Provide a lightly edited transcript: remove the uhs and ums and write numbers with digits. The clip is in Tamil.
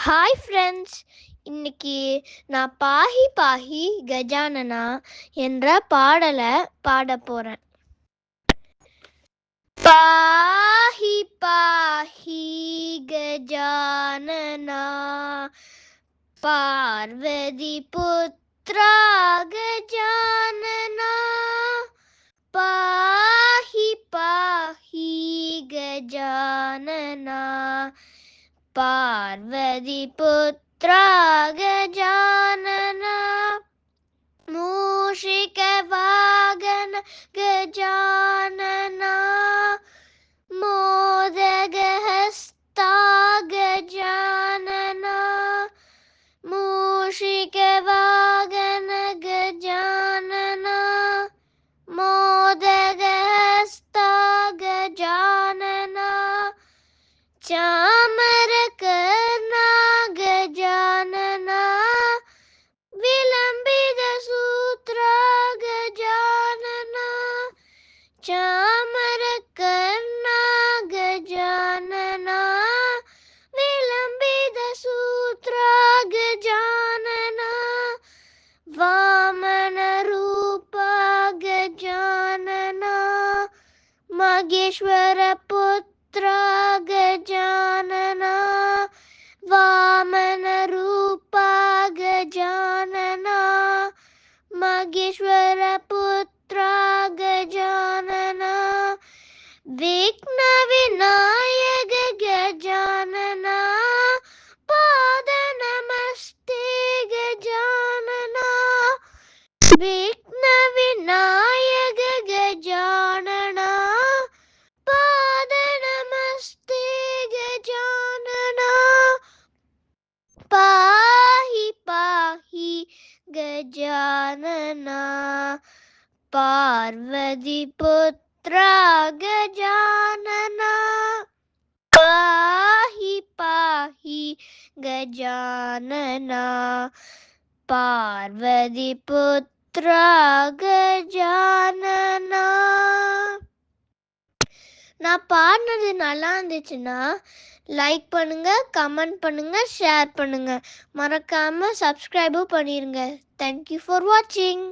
Hi friends! இன்னைக்கு நான் "பாஹி பாஹி கஜானனா" என்ற பாடல பாடப் போறேன். பாஹி பாஹி கஜானனா பார்வதி புத்ரா கஜானனா பாஹி பாஹி கஜானனா பார்வதி புத்ரா கஜானனா மூஷிக வாகன கஜானனா மோதகஹஸ்தா கஜானனா மூஷிக வாகன கஜானனா மோதகஹஸ்தா கஜானனா चामरकर्णा गजानना विलम्बितसूत्रा गजानना चामरकर्णा गजानना विलम्बितसूत्रा गजानना वामनरूपा गजानना मगेश्वरपुत्रा गजानना वामनरूपा गजानना मगेश्वरपुत्रा गजानना विघ्नविनायक गजानना पादनमस्ते गजानना विघ्नविनायक गजानना पादनमस्ते गजानना पाहि पाहि गजानना पार्वतीपुत्रा गजानना पाहि पाहि गजानना பார்வதிபுத்ரா கஜானனா. நான் பாடினது நல்லா இருந்துச்சுன்னா லைக் பண்ணுங்க, கமெண்ட் பண்ணுங்க, ஷேர் பண்ணுங்க. மறக்காம சப்ஸ்கிரைபும் பண்ணிருங்க. தேங்க்யூ ஃபார் வாட்சிங்.